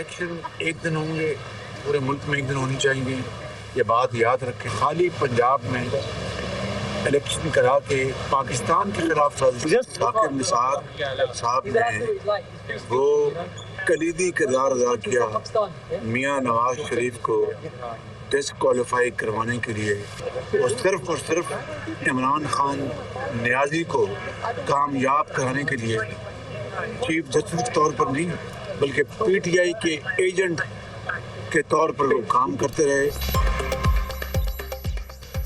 Election एक दिन होंगे, पूरे मुल्क में एक दिन होनी चाहिए। ये बात याद रखें। खाली पंजाब में इलेक्शन करा के पाकिस्तान के खिलाफ साकिब निसार साहब ने वो कलीदी किरदार अदा किया मियाँ नवाज शरीफ को डिस्क्वालीफाई करवाने के लिए, और सिर्फ इमरान खान नियाजी को कामयाब कराने के लिए चीफ जस्टिस के तौर पर नहीं बल्कि पीटीआई के एजेंट के तौर पर वो काम करते रहे।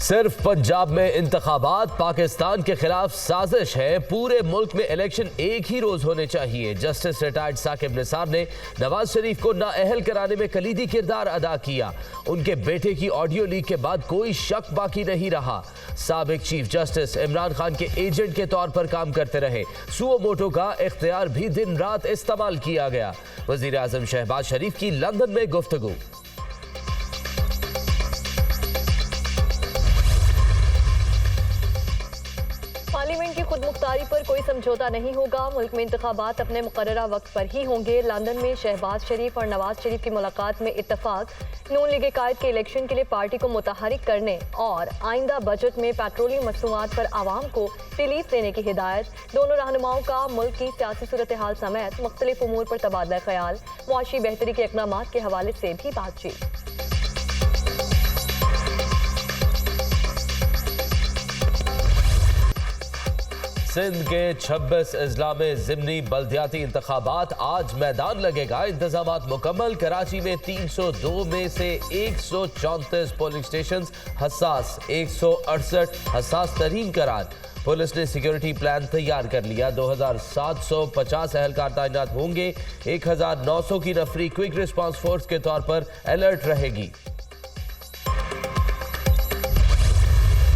सिर्फ पंजाब में इंतखाबात पाकिस्तान के खिलाफ साजिश है। पूरे मुल्क में इलेक्शन एक ही रोज होने चाहिए। जस्टिस रिटायर्ड साकिब निसार ने नवाज शरीफ को नाअहल कराने में कलीदी किरदार अदा किया। उनके बेटे की ऑडियो लीक के बाद कोई शक बाकी नहीं रहा। साबिक चीफ जस्टिस इमरान खान के एजेंट के तौर पर काम करते रहे। सुओ मोटो का इख्तियार भी दिन रात इस्तेमाल किया गया। वजीर आजम शहबाज शरीफ की लंदन में गुफ्तगू। पार्लियामेंट की खुदमुख्तारी पर कोई समझौता नहीं होगा। मुल्क में इंतखाबात अपने मुकर्ररा वक्त पर ही होंगे। लंदन में शहबाज शरीफ और नवाज शरीफ की मुलाकात में इत्तफाक। नून लीग कायद के इलेक्शन के लिए पार्टी को मुतहरिक करने और आइंदा बजट में पेट्रोलियम मसनूआत पर आवाम को रिलीफ देने की हिदायत। दोनों रहनुमाओं का मुल्क की सियासी सूरत हाल समेत मुख्तलिफ उमूर पर तबादला ख्याल। मुआशी बेहतरी के इक़दामात के हवाले से भी बातचीत। सिंध के 26 अजला में ज़िमनी बल्दियाती इंतखाबात आज मैदान लगेगा। इंतजामात मुकम्मल। कराची में 302 में से 134 पोलिंग स्टेशन हसास, 168 हसास तरीन करार। पुलिस ने सिक्योरिटी प्लान तैयार कर लिया। 2750 एहलकार तैनात होंगे। 1900 की नफरी क्विक रिस्पांस फोर्स के तौर पर अलर्ट रहेगी।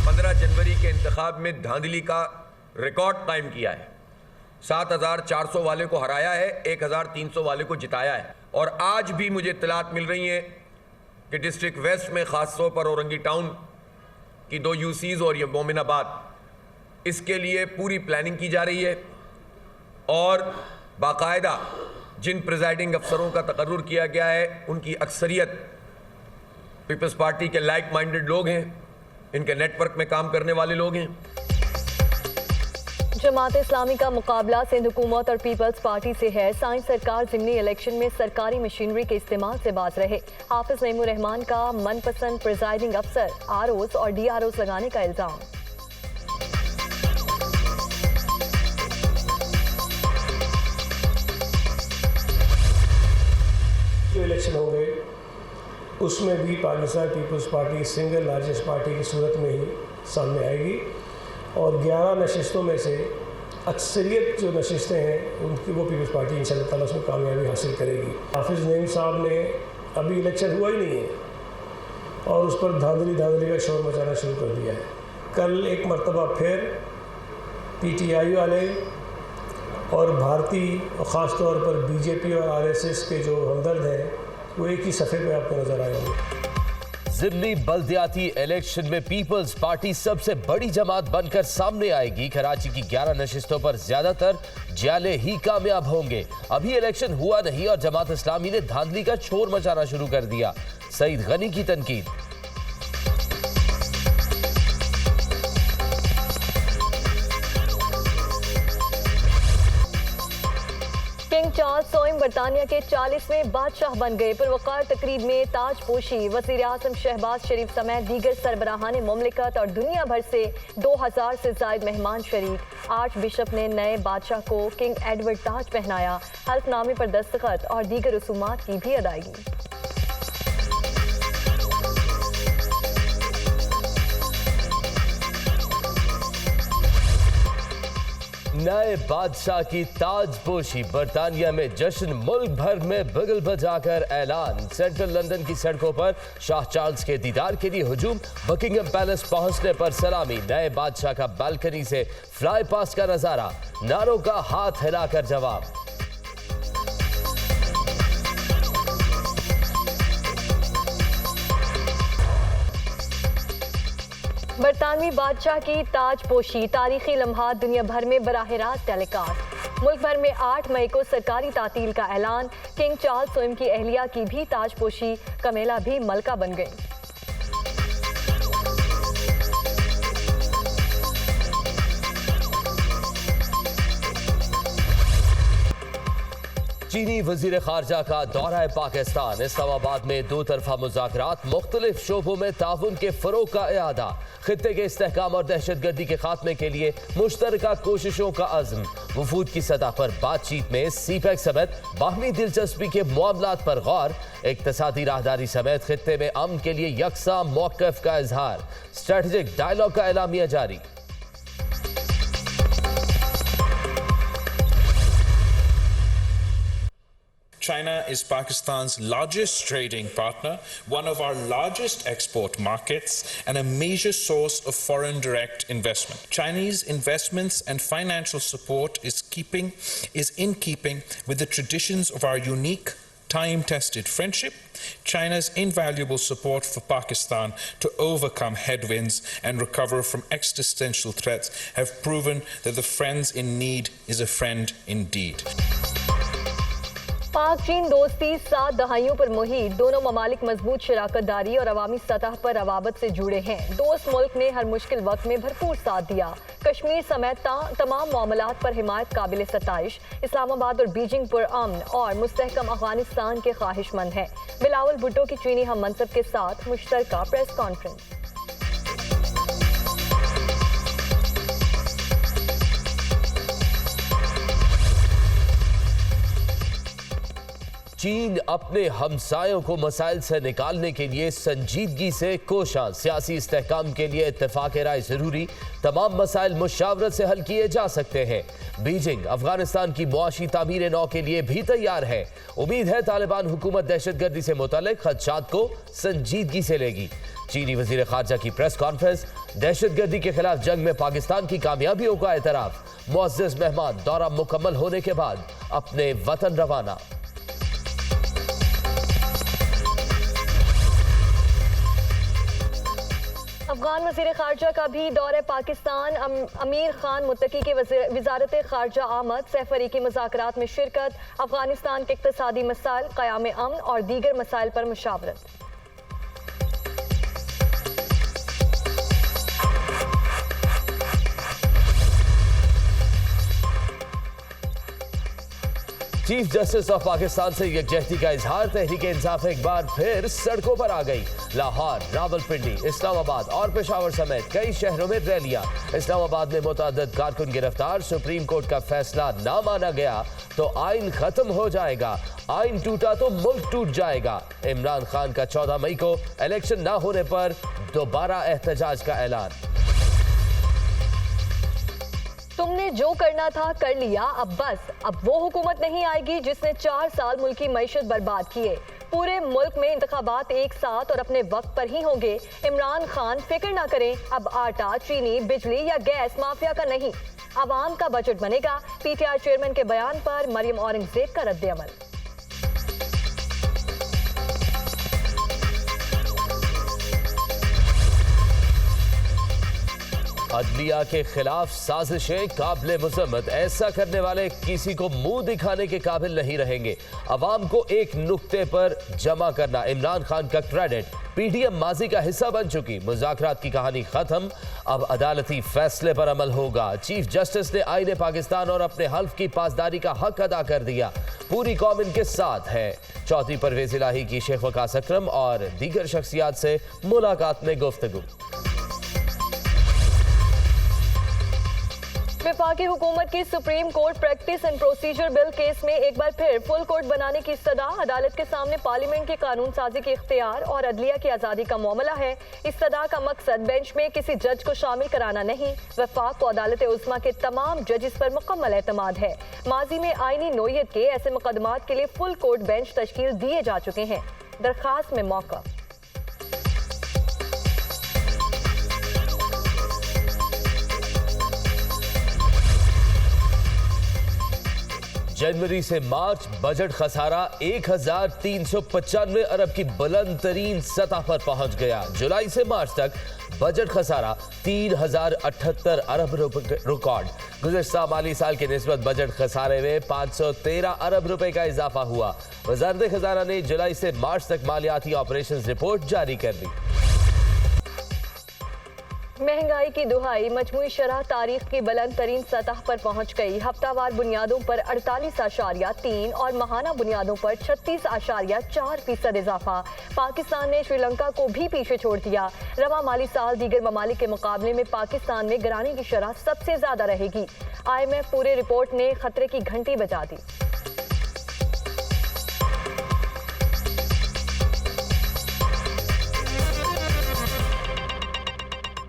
15 जनवरी के इंतखाब में धांधली का रिकॉर्ड कायम किया है। 7400 वाले को हराया है, 1300 वाले को जिताया है। और आज भी मुझे इत्तलात मिल रही हैं कि डिस्ट्रिक्ट वेस्ट में ख़ासतौर पर औरंगी टाउन की 2 यूसीज और ये मोमिनाबाद, इसके लिए पूरी प्लानिंग की जा रही है। और बाकायदा जिन प्रिजाइडिंग अफसरों का तकर्रुर किया गया है उनकी अक्सरियत पीपल्स पार्टी के लाइक माइंडेड लोग हैं, इनके नेटवर्क में काम करने वाले लोग हैं। जमात इस्लामी का मुकाबला सिंध हुकूमत और पीपल्स पार्टी से है। साइंस सरकार ज़िमनी इलेक्शन में सरकारी मशीनरी के इस्तेमाल से बाज रहे। हाफिज नईमुर रहमान का मनपसंद प्रिजाइडिंग अफसर आरओस और डीआरओस लगाने का इल्जाम। जो इलेक्शन होंगे उसमें भी Pakistan Peoples Party single largest party की सूरत में ही सामने आएगी। और 11 नशिस्तों में से अक्सरियत जो नशिस्तें हैं उनकी वो पीपल्स पार्टी इंशाअल्लाह ताला उसमें कामयाबी हासिल करेगी। हाफिज नईम साहब ने अभी इलेक्शन हुआ ही नहीं है और उस पर धांधली का शोर मचाना शुरू कर दिया है। कल एक मरतबा फिर पीटीआई वाले और भारतीय और ख़ास तौर पर बीजेपी और आरएसएस के जो हमदर्द हैं वो एक ही सफ़े पे आपको नज़र आएंगे। ज़िमनी बल्दियाती इलेक्शन में पीपल्स पार्टी सबसे बड़ी जमात बनकर सामने आएगी। कराची की 11 नशिस्तों पर ज्यादातर जाले ही कामयाब होंगे। अभी इलेक्शन हुआ नहीं और जमात इस्लामी ने धांधली का शोर मचाना शुरू कर दिया। सईद गनी की तनकीद। किंग चार्ल्स सोइम बरतानिया के 40वें बादशाह बन गए। पुरवकार तकरीब में ताजपोशी वज़ीर आज़म शहबाज शरीफ समेत दीगर सरबराहान मुमलिकत और दुनिया भर से 2000 से ज़ायद मेहमान शरीक। आर्च बिशप ने नए बादशाह को किंग एडवर्ड ताज पहनाया। हल्फनामे पर दस्तखत और दीगर रसूमात की भी अदायगी। नए बादशाह की ताजपोशी। बरतानिया में जश्न, मुल्क भर में बिगल बजाकर ऐलान। सेंट्रल लंदन की सड़कों पर शाह चार्ल्स के दीदार के लिए हुजूम। बकिंगम पैलेस पहुंचने पर सलामी। नए बादशाह का बालकनी से फ्लाई पास्ट का नजारा। नारों का हाथ हिलाकर जवाब। बरतानवी बादशाह की ताजपोशी। तारीखी लम्हात दुनिया भर में बराह रास्त टेलीकास्ट। मुल्क भर में 8 मई को सरकारी तातील का ऐलान। किंग चार्ल्स स्वयं की अहलिया की भी ताजपोशी, कमेला भी मलका बन गई। चीनी वजीर खारजा का दौरा पाकिस्तान। इस्लामाबाद में दो तरफा मुज़ाकरात, मुख्तलिफ शोबों में ताउन के फरोग का इरादा, खित्ते के इस्तेहकाम और दहशतगर्दी के खात्मे के लिए मुश्तरका कोशिशों का अज़्म। वफूद की सतह पर बातचीत में सीपैक समेत बाहमी दिलचस्पी के मामलात पर गौर, इक्तसादी राहदारी समेत खित्ते में अमन के लिए यकसा मौक़िफ़ का इजहार, स्ट्रेटेजिक डायलॉग का एलामिया जारी। China is Pakistan's largest trading partner, one of our largest export markets, and a major source of foreign direct investment. Chinese investments and financial support is in keeping with the traditions of our unique, time-tested friendship. China's invaluable support for Pakistan to overcome headwinds and recover from existential threats have proven that the friends in need is a friend indeed. पाक चीन दोस्ती 7 दहाइयों पर मुहित, दोनों ममालिक मजबूत शराकतदारी और अवामी सतह पर रवाबत से जुड़े हैं। दोस्त मुल्क ने हर मुश्किल वक्त में भरपूर साथ दिया। कश्मीर समेत तमाम मामलात पर हिमायत काबिल सताइश। इस्लामाबाद और बीजिंग पर अमन और मुस्तहकम अफगानिस्तान के ख्वाहिशमंद हैं। बिलावल भुट्टो की चीनी हम मनसब के साथ मुश्तरका प्रेस कॉन्फ्रेंस। चीन अपने हमसायों को मसाइल से निकालने के लिए संजीदगी से कोशां, सियासी इस्तेहकाम के लिए इत्तेफाक राय जरूरी, तमाम मसाइल मुशावरत से हल किए जा सकते हैं। बीजिंग अफगानिस्तान की मुआशी तामीर नौ के लिए भी तैयार है। उम्मीद है तालिबान हुकूमत दहशतगर्दी से मुतल्लिक खदशात को संजीदगी से लेगी। चीनी वजीर खारजा की प्रेस कॉन्फ्रेंस, दहशतगर्दी के खिलाफ जंग में पाकिस्तान की कामयाबियों का एतराफ, मुअज़्ज़ज़ मेहमान दौरा मुकम्मल होने के बाद अपने वतन रवाना। अफगान वज़ीर खारजा का भी दौरे पाकिस्तान। अमीर खान मुत्तकी के वज़ारत खारजा आमद, सैफरी मुज़ाकरात में शिरकत, अफगानिस्तान के इक़्तिसादी मसाइल, क़याम अमन और दीगर मसाइल पर मुशावरत। चीफ जस्टिस ऑफ पाकिस्तान से यकजहती का इजहार, तहरीक इंसाफ एक बार फिर सड़कों पर आ गई। लाहौर, रावलपिंडी, इस्लामाबाद और पेशावर समेत कई शहरों में रैलियां। इस्लामाबाद में मुतअद्दिद कारकुन गिरफ्तार, सुप्रीम कोर्ट का फैसला ना माना गया तो आइन खत्म हो जाएगा, आइन टूटा तो मुल्क टूट जाएगा। इमरान खान का 14 मई को इलेक्शन ना होने पर दोबारा एहतजाज का ऐलान। तुमने जो करना था कर लिया, अब बस। अब वो हुकूमत नहीं आएगी जिसने 4 साल मुल्क की मईशत बर्बाद किए। पूरे मुल्क में इंतखाबात एक साथ और अपने वक्त पर ही होंगे। इमरान खान फिक्र ना करें, अब आटा, चीनी, बिजली या गैस माफिया का नहीं, आवाम का बजट बनेगा। पीटीआई चेयरमैन के बयान पर मरियम औरंगजेब का रद्द-ए-अमल। अदलिया के खिलाफ साजिशें काबिल मजम्मत, ऐसा करने वाले किसी को मुंह दिखाने के काबिल नहीं रहेंगे। अवाम को एक नुक्ते पर जमा करना इमरान खान का क्रेडिट। पीडीएम माजी का हिस्सा बन चुकी, मुज़ाकरात की कहानी खत्म, अब अदालती फैसले पर अमल होगा। चीफ जस्टिस ने आईने पाकिस्तान और अपने हल्फ की पासदारी का हक अदा कर दिया। पूरी कौम इनके साथ है। चौथी परवेज इलाही की शेख वकास अकरम और दीगर शख्सियात से मुलाकात में गुफ्तगू। वफाकी हुकूमत की supreme court practice and procedure bill case में एक बार फिर फुल कोर्ट बनाने की सदा। अदालत के सामने पार्लियामेंट की कानून साजी के इख्तियार और अदलिया की आज़ादी का मामला है। इस सदा का मकसद बेंच में किसी जज को शामिल कराना नहीं, वफाक को अदालत उज़्मा के तमाम जजेस पर मुकम्मल एतमाद है। माजी में आईनी नोयत के ऐसे मुकदमात के लिए फुल कोर्ट बेंच तश्कील दिए जा चुके हैं। दरखास्त में मौका। जनवरी से मार्च बजट खसारा 1395 अरब की बुलंद तरीन सतह पर पहुंच गया। जुलाई से मार्च तक बजट खसारा 3078 अरब रुपए रिकॉर्ड। गुज़िश्ता माली साल के निस्बत बजट खसारे में 513 अरब रुपए का इजाफा हुआ। वज़ारत खजाना ने जुलाई से मार्च तक मालियाती ऑपरेशंस रिपोर्ट जारी कर दी। महंगाई की दुहाई, मजमूई शरह तारीख की बुलंद तरीन सतह पर पहुंच गई। हफ्तावार बुनियादों पर 48.3 और माहाना बुनियादों पर 36.4% इजाफा। पाकिस्तान ने श्रीलंका को भी पीछे छोड़ दिया। रवा माली साल दीगर ममालिक के मुकाबले में पाकिस्तान में गिराने की शरह सबसे ज्यादा रहेगी। IMF पूरे रिपोर्ट ने खतरे की घंटी बजा दी।